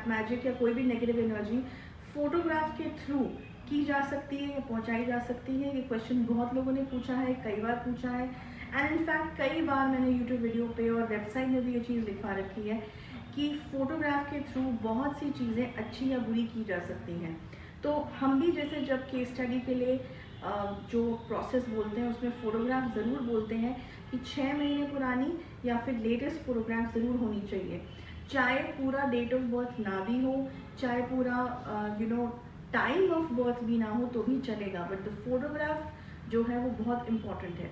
Black magic या कोई भी नेगेटिव एनर्जी फोटोग्राफ के थ्रू की जा सकती है या पहुंचाई जा सकती है? ये क्वेश्चन बहुत लोगों ने पूछा है, कई बार पूछा है, एंड इनफैक्ट कई बार मैंने यूट्यूब वीडियो पे और वेबसाइट में भी ये चीज़ लिखवा रखी है कि फोटोग्राफ के थ्रू बहुत सी चीज़ें अच्छी या बुरी की जा सकती हैं। तो हम भी जैसे जब केस स्टडी के लिए जो प्रोसेस बोलते हैं उसमें फ़ोटोग्राफ ज़रूर बोलते हैं कि 6 महीने पुरानी या फिर लेटेस्ट फ़ोटोग्राफ ज़रूर होनी चाहिए, चाहे पूरा डेट ऑफ बर्थ ना भी हो, चाहे पूरा टाइम ऑफ बर्थ भी ना हो तो भी चलेगा, बट द फोटोग्राफ जो है वो बहुत इम्पॉर्टेंट है।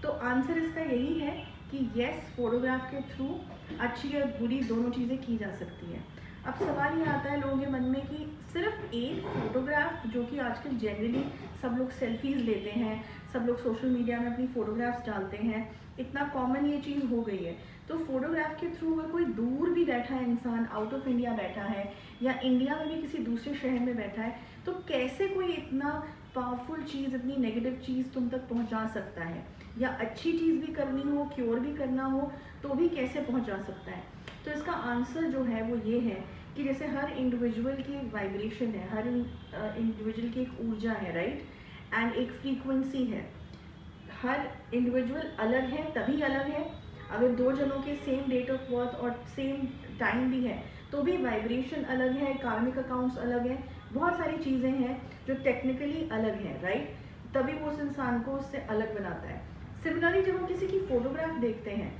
तो आंसर इसका यही है कि येस, फोटोग्राफ के थ्रू अच्छी या बुरी दोनों चीज़ें की जा सकती है। अब सवाल ये आता है लोगों के मन में कि सिर्फ एक फ़ोटोग्राफ, जो कि आजकल जनरली सब लोग सेल्फीज़ लेते हैं, सब लोग सोशल मीडिया में अपनी फ़ोटोग्राफ्स डालते हैं, इतना कॉमन ये चीज़ हो गई है। तो फोटोग्राफ के थ्रू अगर कोई दूर भी बैठा है इंसान, आउट ऑफ इंडिया बैठा है या इंडिया में भी किसी दूसरे शहर में बैठा है, तो कैसे कोई इतना पावरफुल चीज़, इतनी नेगेटिव चीज़ तुम तक पहुंचा सकता है, या अच्छी चीज़ भी करनी हो, क्योर भी करना हो तो भी कैसे पहुंचा सकता है? तो इसका आंसर जो है वो ये है कि जैसे हर इंडिविजुअल की एक वाइब्रेशन है, हर इंडिविजुअल की एक ऊर्जा है, राइट, एंड एक फ्रीक्वेंसी है। हर इंडिविजुअल अलग है तभी अलग है। अगर दो जनों के सेम डेट ऑफ बर्थ और सेम टाइम भी है तो भी वाइब्रेशन अलग है, कार्मिक अकाउंट्स अलग है, बहुत सारी चीज़ें हैं जो टेक्निकली अलग है, राइट, तभी वो उस इंसान को उससे अलग बनाता है। सिमिलरली जब हम किसी की फोटोग्राफ देखते हैं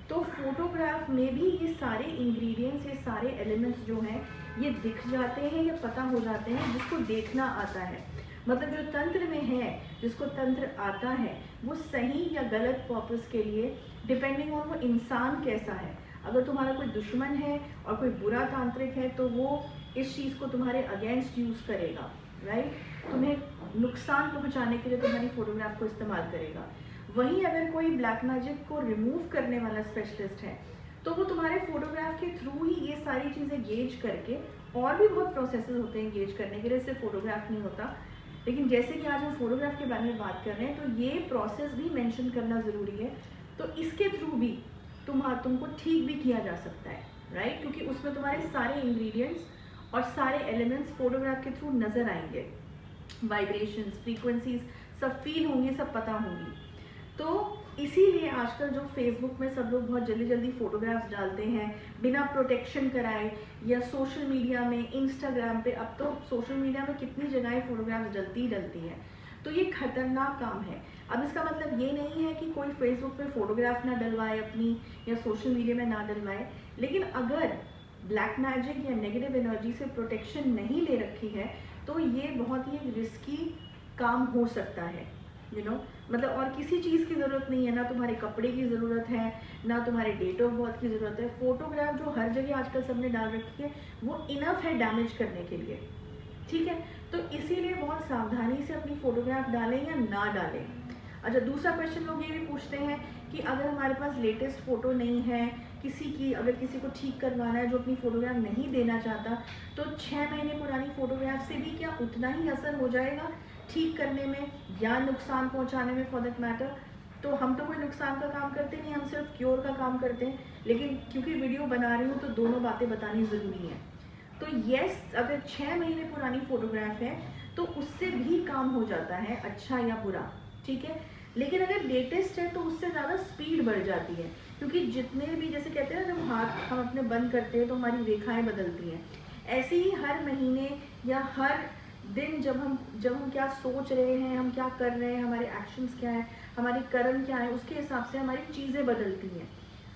तो फोटोग्राफ में भी ये सारे इंग्रेडिएंट्स, ये सारे एलिमेंट्स जो हैं ये दिख जाते हैं या पता हो जाते हैं जिसको देखना आता है। मतलब जो तंत्र में है, जिसको तंत्र आता है, वो सही या गलत पर्पस के लिए डिपेंडिंग ऑन वो इंसान कैसा है। अगर तुम्हारा कोई दुश्मन है और कोई बुरा तांत्रिक है तो वो इस चीज़ को तुम्हारे अगेंस्ट यूज़ करेगा, राइट, तुम्हें नुकसान पहुंचाने के लिए तुम्हारी फोटोग्राफ को इस्तेमाल करेगा। वहीं अगर कोई ब्लैक मैजिक को रिमूव करने वाला स्पेशलिस्ट है तो वो तुम्हारे फोटोग्राफ के थ्रू ही ये सारी चीज़ें गेज करके, और भी बहुत प्रोसेसेस होते हैं गेज करने के लिए, सिर्फ फोटोग्राफ नहीं होता, लेकिन जैसे कि आज हम फोटोग्राफ के बारे में बात कर रहे हैं तो ये प्रोसेस भी मेंशन करना ज़रूरी है। तो इसके थ्रू भी तुमको ठीक भी किया जा सकता है, राइट, क्योंकि उसमें तुम्हारे सारे इंग्रेडिएंट्स और सारे एलिमेंट्स फोटोग्राफ के थ्रू नज़र आएंगे, वाइब्रेशंस, फ्रीक्वेंसीज सब फील होंगी, सब पता होंगी। तो इसीलिए आजकल जो फेसबुक में सब लोग बहुत जल्दी जल्दी फोटोग्राफ्स डालते हैं बिना प्रोटेक्शन कराए, या सोशल मीडिया में, इंस्टाग्राम पे, अब तो सोशल मीडिया में कितनी जगह फोटोग्राफ्स डलती हैं, तो ये खतरनाक काम है। अब इसका मतलब ये नहीं है कि कोई फेसबुक पे फोटोग्राफ ना डलवाए अपनी, या सोशल मीडिया में ना डलवाए, लेकिन अगर ब्लैक मैजिक या नेगेटिव एनर्जी से प्रोटेक्शन नहीं ले रखी है तो ये बहुत ही रिस्की काम हो सकता है, मतलब और किसी चीज़ की ज़रूरत नहीं है, ना तुम्हारे कपड़े की ज़रूरत है, ना तुम्हारे डेट ऑफ बर्थ की ज़रूरत है। फोटोग्राफ जो हर जगह आजकल सबने डाल रखी है वो इनफ है डैमेज करने के लिए, ठीक है, तो इसीलिए बहुत सावधानी से अपनी फ़ोटोग्राफ डालें या ना डालें। अच्छा, दूसरा क्वेश्चन लोग ये भी पूछते हैं कि अगर हमारे पास लेटेस्ट फ़ोटो नहीं है किसी की, अगर किसी को ठीक करवाना है जो अपनी फ़ोटोग्राफ नहीं देना चाहता, तो 6 महीने पुरानी फ़ोटोग्राफ से भी क्या उतना ही असर हो जाएगा ठीक करने में या नुकसान पहुंचाने में, फॉर दैट मैटर? तो हम तो कोई नुकसान का काम करते नहीं, हम सिर्फ क्योर का काम करते हैं, लेकिन क्योंकि वीडियो बना रही हूँ तो दोनों बातें बतानी ज़रूरी हैं। तो येस, अगर 6 महीने पुरानी फ़ोटोग्राफ है तो उससे भी काम हो जाता है, अच्छा या बुरा, ठीक है, लेकिन अगर लेटेस्ट है तो उससे ज़्यादा स्पीड बढ़ जाती है, क्योंकि जितने भी, जैसे कहते हैं ना, जब हाथ हम अपने बंद करते हैं तो हमारी रेखाएं बदलती हैं, ऐसे ही हर महीने या हर दिन जब हम क्या सोच रहे हैं, हम क्या कर रहे हैं, हमारे एक्शंस क्या है, हमारी कर्म क्या है, उसके हिसाब से हमारी चीज़ें बदलती हैं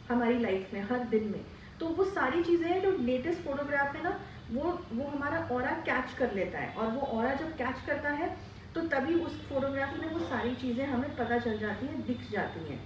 हमारी लाइफ में हर दिन में। तो वो सारी चीज़ें हैं जो लेटेस्ट फोटोग्राफ है ना, वो हमारा ऑरा कैच कर लेता है, और वो ऑरा जब कैच करता है तो तभी उस फोटोग्राफ में वो सारी चीज़ें हमें पता चल जाती हैं, दिख जाती हैं।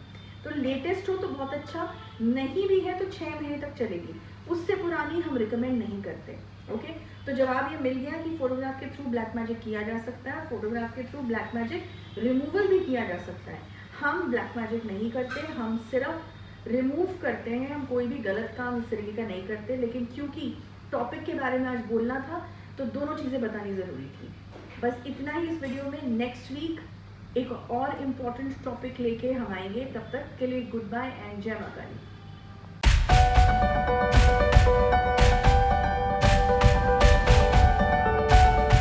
तो लेटेस्ट हो तो बहुत अच्छा, नहीं भी है तो 6 महीने तक चलेगी, उससे पुरानी हम रिकमेंड नहीं करते। ओके, तो जवाब ये मिल गया कि फोटोग्राफ के थ्रू ब्लैक मैजिक किया जा सकता है, फोटोग्राफ के थ्रू ब्लैक मैजिक रिमूवल भी किया जा सकता है। हम ब्लैक मैजिक नहीं करते, हम सिर्फ रिमूव करते हैं, हम कोई भी गलत काम इस तरीके का नहीं करते, लेकिन क्योंकि टॉपिक के बारे में आज बोलना था तो दोनों चीज़ें बतानी ज़रूरी थी। बस इतना ही इस वीडियो में। नेक्स्ट वीक एक और इम्पॉर्टेंट टॉपिक लेके हम आएंगे, तब तक के लिए गुड बाय एंड जय माता दी।